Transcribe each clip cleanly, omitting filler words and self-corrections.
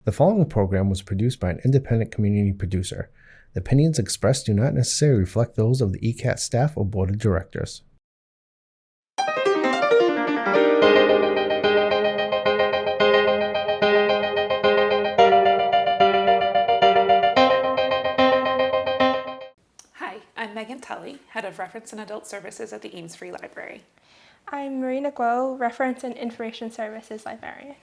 The following program was produced by an independent community producer. The opinions expressed do not necessarily reflect those of the ECAT staff or board of directors. Hi, I'm Megan Tully, Head of Reference and Adult Services at the Ames Free Library. I'm Marina Guo, Reference and Information Services Librarian.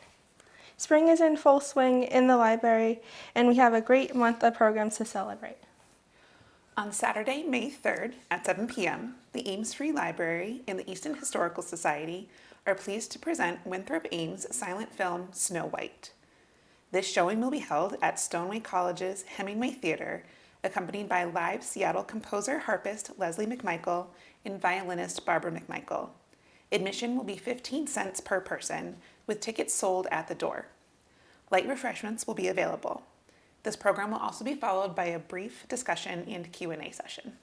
Spring is in full swing in the library, and we have a great month of programs to celebrate. On Saturday, May 3rd at 7 p.m., the Ames Free Library and the Easton Historical Society are pleased to present Winthrop Ames' silent film Snow White. This showing will be held at Stoneway College's Hemingway Theater, accompanied by live Seattle composer harpist Leslie McMichael and violinist Barbara McMichael. Admission will be 15 cents per person, with tickets sold at the door. Light refreshments will be available. This program will also be followed by a brief discussion and Q&A session.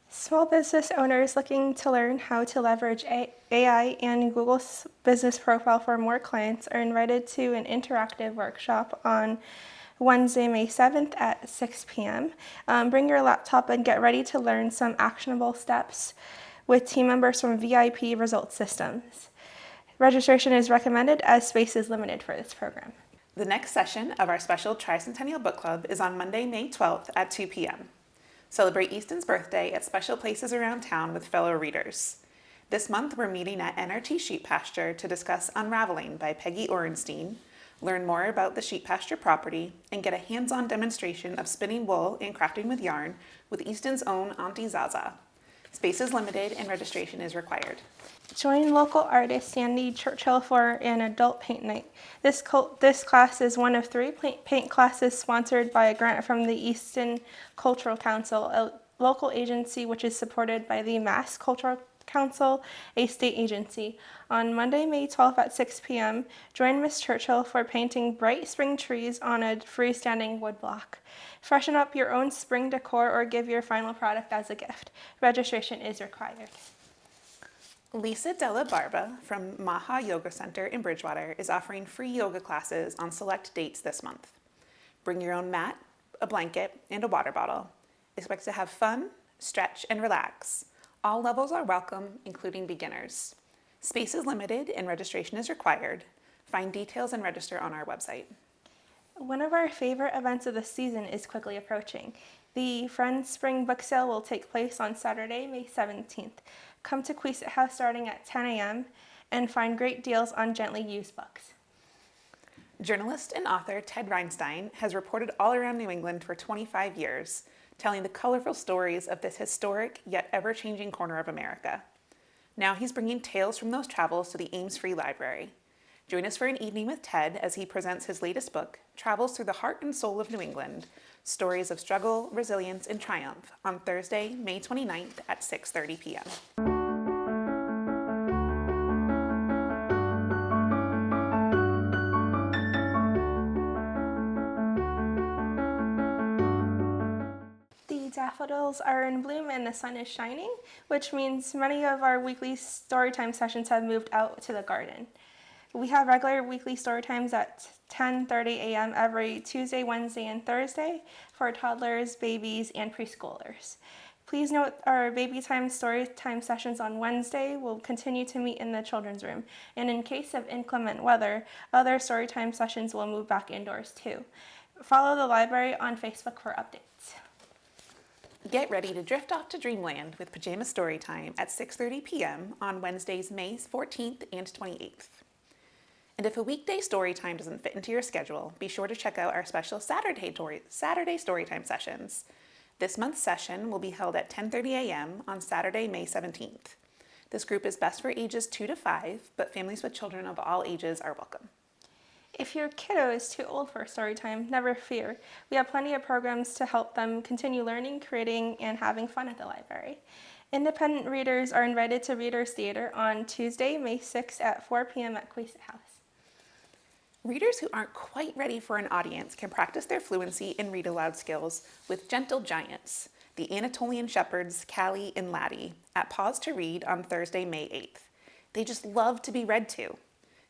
Small business owners looking to learn how to leverage AI and Google's business profile for more clients are invited to an interactive workshop on Wednesday, May 7th at 6 p.m. Bring your laptop and get ready to learn some actionable steps with team members from VIP Result Systems. Registration is recommended as space is limited for this program. The next session of our special Tricentennial Book Club is on Monday, May 12th at 2 p.m. Celebrate Easton's birthday at special places around town with fellow readers. This month, we're meeting at NRT Sheep Pasture to discuss Unraveling by Peggy Orenstein, learn more about the sheep pasture property, and get a hands-on demonstration of spinning wool and crafting with yarn with Easton's own Auntie Zaza. Space is limited and registration is required. Join local artist Sandy Churchill for an adult paint night. This class is one of 3 paint classes sponsored by a grant from the Easton Cultural Council, a local agency which is supported by the Mass Cultural Council, a state agency. On Monday, May 12th at 6 p.m., join Miss Churchill for painting bright spring trees on a freestanding woodblock. Freshen up your own spring decor or give your final product as a gift. Registration is required. Lisa Della Barba from Maha Yoga Center in Bridgewater is offering free yoga classes on select dates this month. Bring your own mat, a blanket, and a water bottle. Expect to have fun, stretch, and relax. All levels are welcome, including beginners. Space is limited and registration is required. Find details and register on our website. One of our favorite events of the season is quickly approaching. The Friends Spring Book Sale will take place on Saturday, May 17th. Come to Queeset House starting at 10 a.m. and find great deals on gently used books. Journalist and author Ted Reinstein has reported all around New England for 25 years, telling the colorful stories of this historic yet ever-changing corner of America. Now he's bringing tales from those travels to the Ames Free Library. Join us for an evening with Ted as he presents his latest book, Travels Through the Heart and Soul of New England, Stories of Struggle, Resilience, and Triumph, on Thursday, May 29th at 6:30 p.m. The daffodils are in bloom and the sun is shining, which means many of our weekly storytime sessions have moved out to the garden. We have regular weekly story times at 10:30 a.m. every Tuesday, Wednesday, and Thursday for toddlers, babies, and preschoolers. Please note our baby time story time sessions on Wednesday will continue to meet in the children's room, and in case of inclement weather, other story time sessions will move back indoors too. Follow the library on Facebook for updates. Get ready to drift off to dreamland with Pajama Storytime at 6:30 p.m. on Wednesdays, May 14th and 28th. And if a weekday story time doesn't fit into your schedule, be sure to check out our special Saturday Storytime sessions. This month's session will be held at 10:30 a.m. on Saturday, May 17th. This group is best for ages 2 to 5, but families with children of all ages are welcome. If your kiddo is too old for story time, never fear. We have plenty of programs to help them continue learning, creating, and having fun at the library. Independent readers are invited to Readers Theater on Tuesday, May 6th at 4 p.m. at Queeset House. Readers who aren't quite ready for an audience can practice their fluency in read-aloud skills with Gentle Giants, the Anatolian Shepherds Callie and Laddie, at Pause to Read on Thursday, May 8th. They just love to be read to.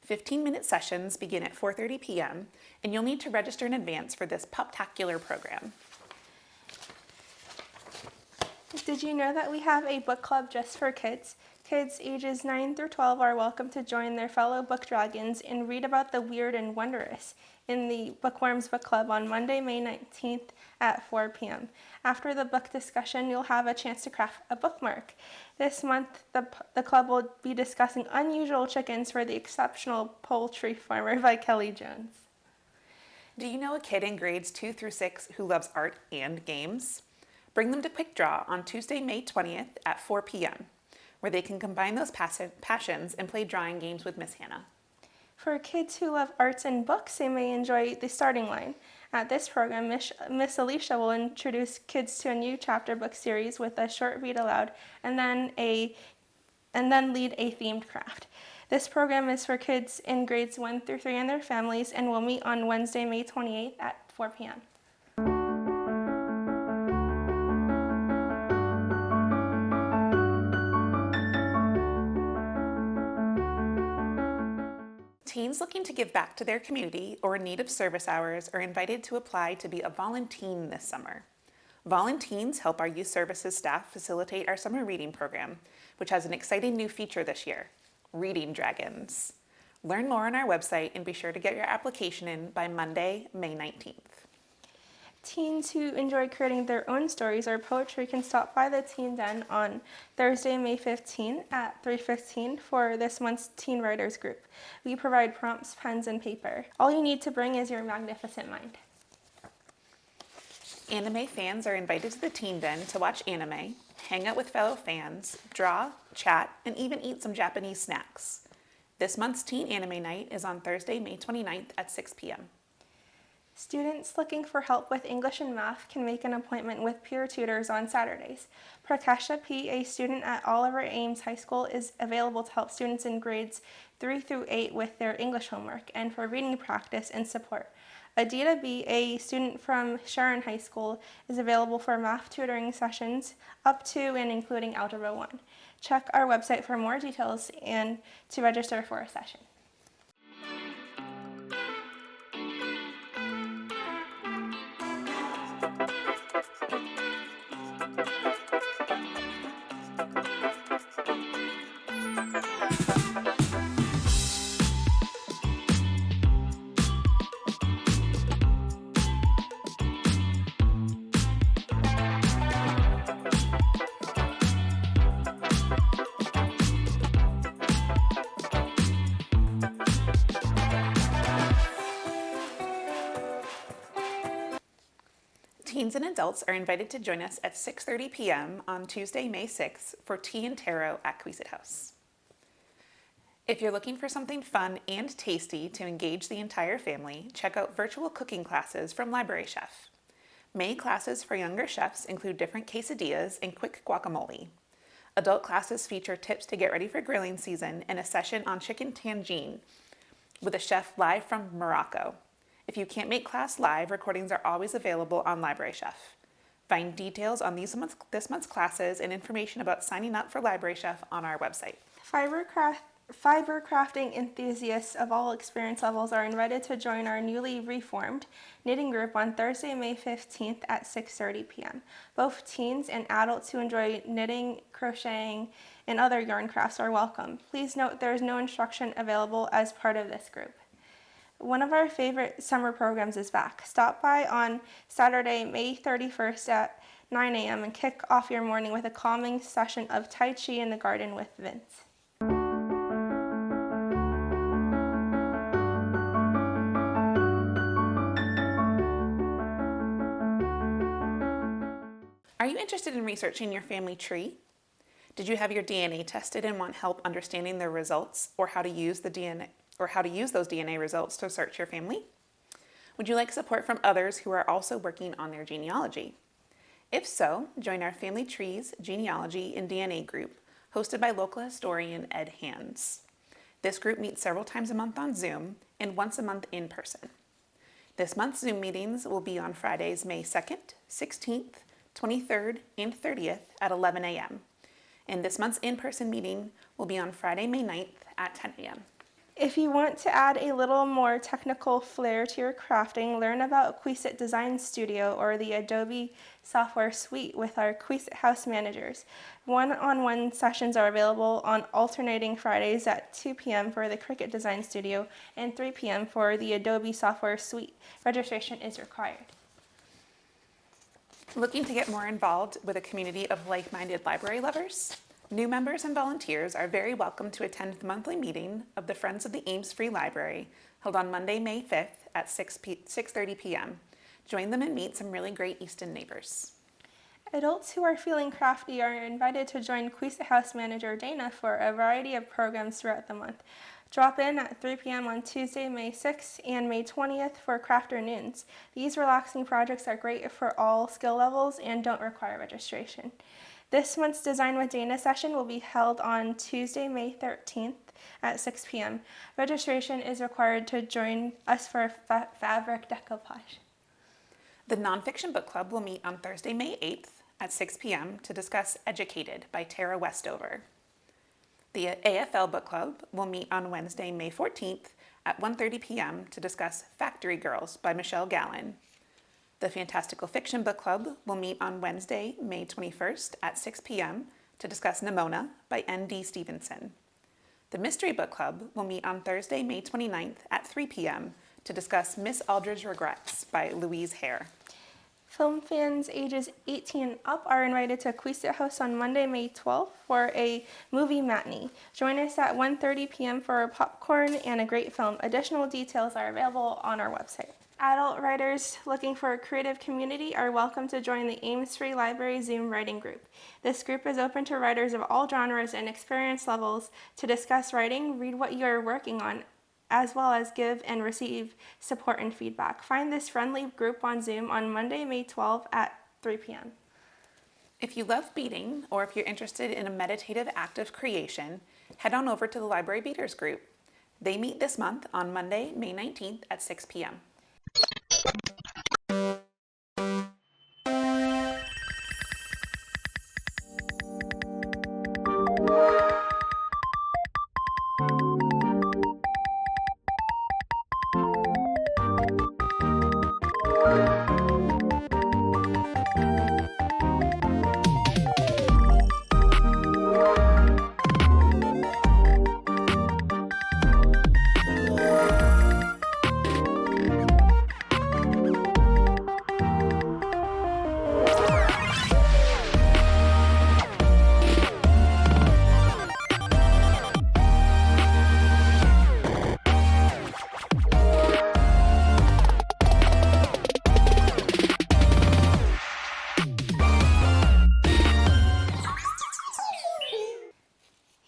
15-minute sessions begin at 4:30 p.m., and you'll need to register in advance for this puptacular program. Did you know that we have a book club just for kids? Kids ages 9 through 12 are welcome to join their fellow book dragons and read about the weird and wondrous in the Bookworms Book Club on Monday, May 19th at 4 p.m. After the book discussion, you'll have a chance to craft a bookmark. This month, the club will be discussing Unusual Chickens for the Exceptional Poultry Farmer by Kelly Jones. Do you know a kid in grades 2 through 6 who loves art and games? Bring them to Quick Draw on Tuesday, May 20th at 4 p.m., where they can combine those passions and play drawing games with Miss Hannah. For kids who love arts and books, they may enjoy the starting line. At this program, Miss Alicia will introduce kids to a new chapter book series with a short read aloud and then lead a themed craft. This program is for kids in grades 1 through 3 and their families and will meet on Wednesday, May 28th at 4 p.m. Teens looking to give back to their community or in need of service hours are invited to apply to be a volunteen this summer. Volunteens help our youth services staff facilitate our summer reading program, which has an exciting new feature this year, Reading Dragons. Learn more on our website and be sure to get your application in by Monday, May 19th. Teens who enjoy creating their own stories or poetry can stop by the Teen Den on Thursday, May 15 at 3:15 for this month's Teen Writers Group. We provide prompts, pens, and paper. All you need to bring is your magnificent mind. Anime fans are invited to the Teen Den to watch anime, hang out with fellow fans, draw, chat, and even eat some Japanese snacks. This month's Teen Anime Night is on Thursday, May 29th at 6 p.m. Students looking for help with English and math can make an appointment with peer tutors on Saturdays. Prakasha P., a student at Oliver Ames High School, is available to help students in grades 3 through 8 with their English homework and for reading practice and support. Adita B., a student from Sharon High School, is available for math tutoring sessions up to and including Algebra 1. Check our website for more details and to register for a session. Teens and adults are invited to join us at 6:30 p.m. on Tuesday, May 6th for Tea and Tarot at Queesit House. If you're looking for something fun and tasty to engage the entire family, check out virtual cooking classes from Library Chef. May classes for younger chefs include different quesadillas and quick guacamole. Adult classes feature tips to get ready for grilling season and a session on chicken tangine with a chef live from Morocco. If you can't make class live, recordings are always available on Library Chef. Find details on this month's classes and information about signing up for Library Chef on our website. Fiber crafting enthusiasts of all experience levels are invited to join our newly reformed knitting group on Thursday, May 15th at 6:30 p.m. Both teens and adults who enjoy knitting, crocheting, and other yarn crafts are welcome. Please note there is no instruction available as part of this group. One of our favorite summer programs is back. Stop by on Saturday, May 31st at 9 a.m. and kick off your morning with a calming session of Tai Chi in the garden with Vince. Are you interested in researching your family tree? Did you have your DNA tested and want help understanding the results or how to use those DNA results to search your family? Would you like support from others who are also working on their genealogy? If so, join our Family Trees, Genealogy, and DNA group, hosted by local historian Ed Hands. This group meets several times a month on Zoom and once a month in person. This month's Zoom meetings will be on Fridays, May 2nd, 16th, 23rd, and 30th at 11 a.m. And this month's in-person meeting will be on Friday, May 9th at 10 a.m. If you want to add a little more technical flair to your crafting, learn about Queesit Design Studio or the Adobe software suite with our Queesit House managers. One-on-one sessions are available on alternating Fridays at 2 p.m. for the Cricut Design Studio and 3 p.m. for the Adobe software suite. Registration is required. Looking to get more involved with a community of like-minded library lovers? New members and volunteers are very welcome to attend the monthly meeting of the Friends of the Ames Free Library, held on Monday, May 5th at 6:30 p.m. Join them and meet some really great Easton neighbors. Adults who are feeling crafty are invited to join Queesit House Manager Dana for a variety of programs throughout the month. Drop in at 3 p.m. on Tuesday, May 6th and May 20th for crafternoons. These relaxing projects are great for all skill levels and don't require registration. This month's Design with Dana session will be held on Tuesday, May 13th at 6 p.m. Registration is required to join us for fabric decoupage. The Nonfiction Book Club will meet on Thursday, May 8th at 6 p.m. to discuss Educated by Tara Westover. The AFL Book Club will meet on Wednesday, May 14th at 1:30 p.m. to discuss Factory Girls by Michelle Gallen. The Fantastical Fiction Book Club will meet on Wednesday, May 21st at 6 p.m. to discuss Nimona by N.D. Stevenson. The Mystery Book Club will meet on Thursday, May 29th at 3 p.m. to discuss Miss Aldridge Regrets by Louise Hare. Film fans ages 18 and up are invited to Queesit House on Monday, May 12th for a movie matinee. Join us at 1:30 p.m. for popcorn and a great film. Additional details are available on our website. Adult writers looking for a creative community are welcome to join the Ames Free Library Zoom writing group. This group is open to writers of all genres and experience levels to discuss writing, read what you are working on, as well as give and receive support and feedback. Find this friendly group on Zoom on Monday, May 12th at 3 p.m. If you love beading, or if you're interested in a meditative act of creation, head on over to the Library Beaters group. They meet this month on Monday, May 19th at 6 p.m.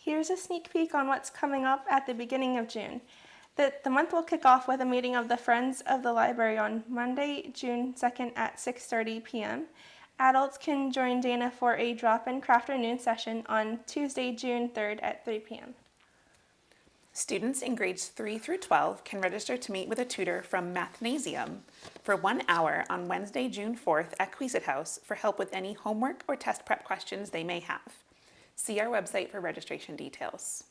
Here's a sneak peek on what's coming up at the beginning of June. The month will kick off with a meeting of the Friends of the Library on Monday, June 2nd at 6:30 p.m. Adults can join Dana for a drop-in crafternoon session on Tuesday, June 3rd at 3 p.m. Students in grades 3 through 12 can register to meet with a tutor from Mathnasium for 1 hour on Wednesday, June 4th at Queesit House for help with any homework or test prep questions they may have. See our website for registration details.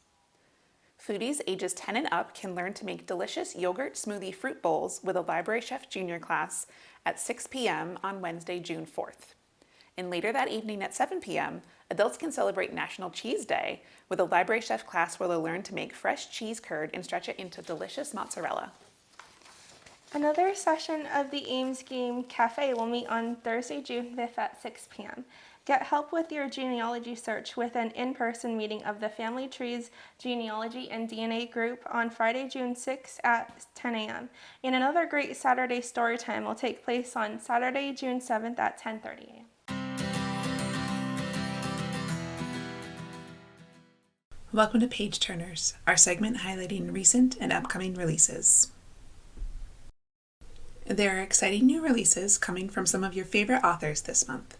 Foodies ages 10 and up can learn to make delicious yogurt smoothie fruit bowls with a Library Chef Junior class at 6 p.m. on Wednesday, June 4th. And later that evening at 7 p.m., adults can celebrate National Cheese Day with a Library Chef class where they'll learn to make fresh cheese curd and stretch it into delicious mozzarella. Another session of the Ames Game Cafe will meet on Thursday, June 5th at 6 p.m. Get help with your genealogy search with an in-person meeting of the Family Trees Genealogy and DNA group on Friday, June 6th at 10 a.m. And another great Saturday story time will take place on Saturday, June 7th at 10:30 a.m. Welcome to Page Turners, our segment highlighting recent and upcoming releases. There are exciting new releases coming from some of your favorite authors this month.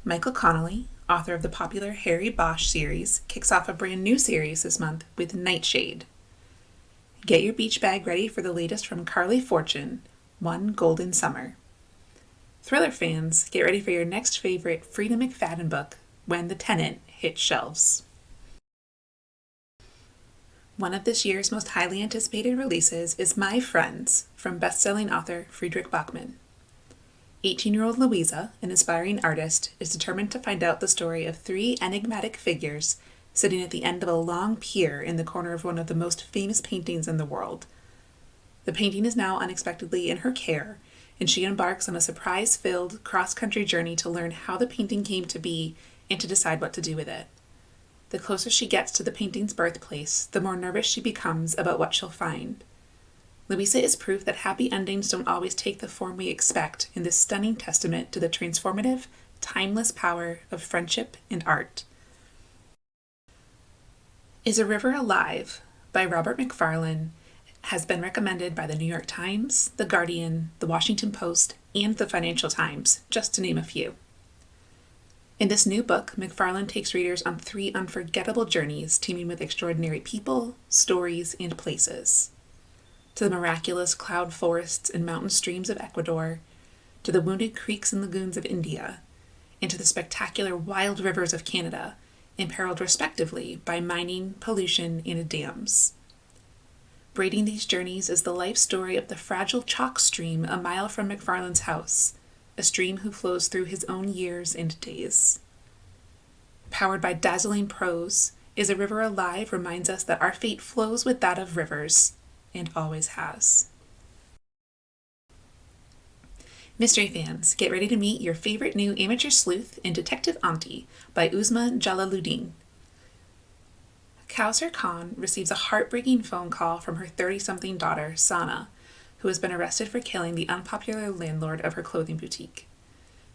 Michael Connolly, author of the popular Harry Bosch series, kicks off a brand new series this month with Nightshade. Get your beach bag ready for the latest from Carly Fortune, One Golden Summer. Thriller fans, get ready for your next favorite Frida McFadden book, When the Tenant Hits Shelves. One of this year's most highly anticipated releases is My Friends from best-selling author Friedrich Bachmann. 18-year-old Louisa, an aspiring artist, is determined to find out the story of three enigmatic figures sitting at the end of a long pier in the corner of one of the most famous paintings in the world. The painting is now unexpectedly in her care, and she embarks on a surprise-filled cross-country journey to learn how the painting came to be and to decide what to do with it. The closer she gets to the painting's birthplace, the more nervous she becomes about what she'll find. Louisa is proof that happy endings don't always take the form we expect in this stunning testament to the transformative, timeless power of friendship and art. Is a River Alive by Robert Macfarlane has been recommended by the New York Times, The Guardian, The Washington Post, and the Financial Times, just to name a few. In this new book, Macfarlane takes readers on three unforgettable journeys teeming with extraordinary people, stories, and places. To the miraculous cloud forests and mountain streams of Ecuador, to the wounded creeks and lagoons of India, and to the spectacular wild rivers of Canada, imperiled respectively by mining, pollution, and dams. Braiding these journeys is the life story of the fragile chalk stream a mile from Macfarlane's house, a stream who flows through his own years and days. Powered by dazzling prose, Is a River Alive reminds us that our fate flows with that of rivers, and always has. Mystery fans, get ready to meet your favorite new amateur sleuth and detective auntie by Uzma Jalaluddin. Kausar Khan receives a heartbreaking phone call from her 30-something daughter, Sana, who has been arrested for killing the unpopular landlord of her clothing boutique.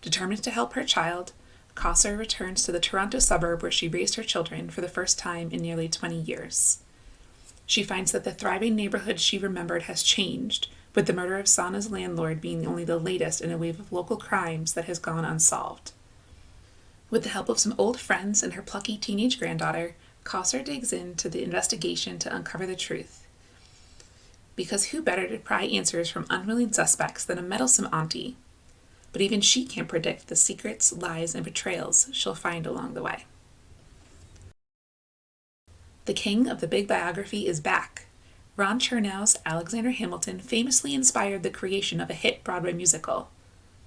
Determined to help her child, Kausar returns to the Toronto suburb where she raised her children for the first time in nearly 20 years. She finds that the thriving neighborhood she remembered has changed, with the murder of Sana's landlord being only the latest in a wave of local crimes that has gone unsolved. With the help of some old friends and her plucky teenage granddaughter, Kausar digs into the investigation to uncover the truth. Because who better to pry answers from unwilling suspects than a meddlesome auntie? But even she can't predict the secrets, lies, and betrayals she'll find along the way. The king of the big biography is back. Ron Chernow's Alexander Hamilton famously inspired the creation of a hit Broadway musical.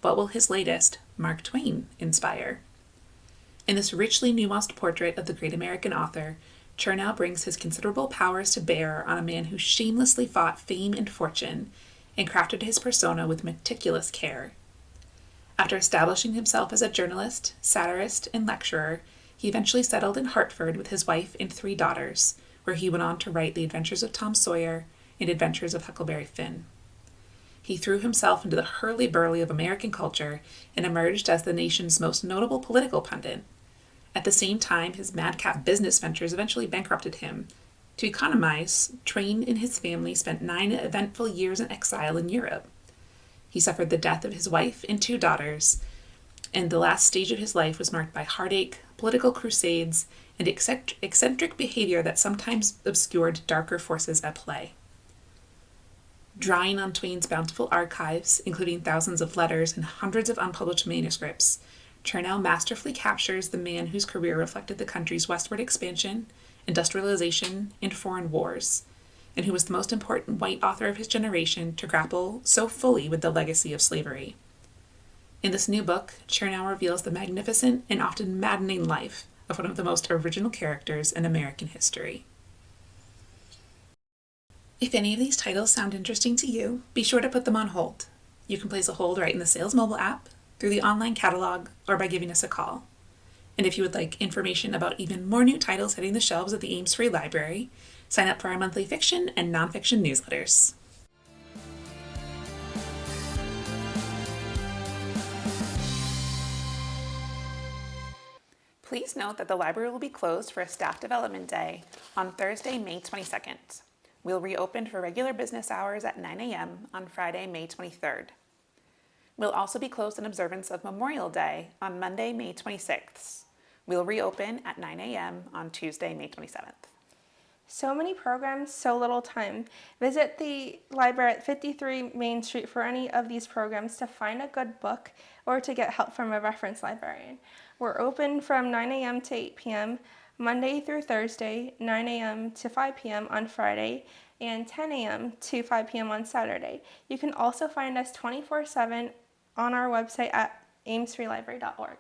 What will his latest, Mark Twain, inspire? In this richly nuanced portrait of the great American author, Chernow brings his considerable powers to bear on a man who shamelessly fought fame and fortune and crafted his persona with meticulous care. After establishing himself as a journalist, satirist, and lecturer, he eventually settled in Hartford with his wife and 3 daughters, where he went on to write The Adventures of Tom Sawyer and Adventures of Huckleberry Finn. He threw himself into the hurly-burly of American culture and emerged as the nation's most notable political pundit. At the same time, his madcap business ventures eventually bankrupted him. To economize, Twain and his family spent 9 eventful years in exile in Europe. He suffered the death of his wife and 2 daughters, and the last stage of his life was marked by heartache, political crusades, and eccentric behavior that sometimes obscured darker forces at play. Drawing on Twain's bountiful archives, including thousands of letters and hundreds of unpublished manuscripts, Chernow masterfully captures the man whose career reflected the country's westward expansion, industrialization, and foreign wars, and who was the most important white author of his generation to grapple so fully with the legacy of slavery. In this new book, Chernow reveals the magnificent and often maddening life of one of the most original characters in American history. If any of these titles sound interesting to you, be sure to put them on hold. You can place a hold right in the Sales mobile app, through the online catalog, or by giving us a call. And if you would like information about even more new titles hitting the shelves at the Ames Free Library, sign up for our monthly fiction and nonfiction newsletters. Please note that the library will be closed for a staff development day on Thursday, May 22nd. We'll reopen for regular business hours at 9 a.m. on Friday, May 23rd. We'll also be closed in observance of Memorial Day on Monday, May 26th. We'll reopen at 9 a.m. on Tuesday, May 27th. So many programs, so little time. Visit the library at 53 Main Street for any of these programs to find a good book or to get help from a reference librarian. We're open from 9 a.m. to 8 p.m. Monday through Thursday, 9 a.m. to 5 p.m. on Friday, and 10 a.m. to 5 p.m. on Saturday. You can also find us 24/7 on our website at amesfreelibrary.org.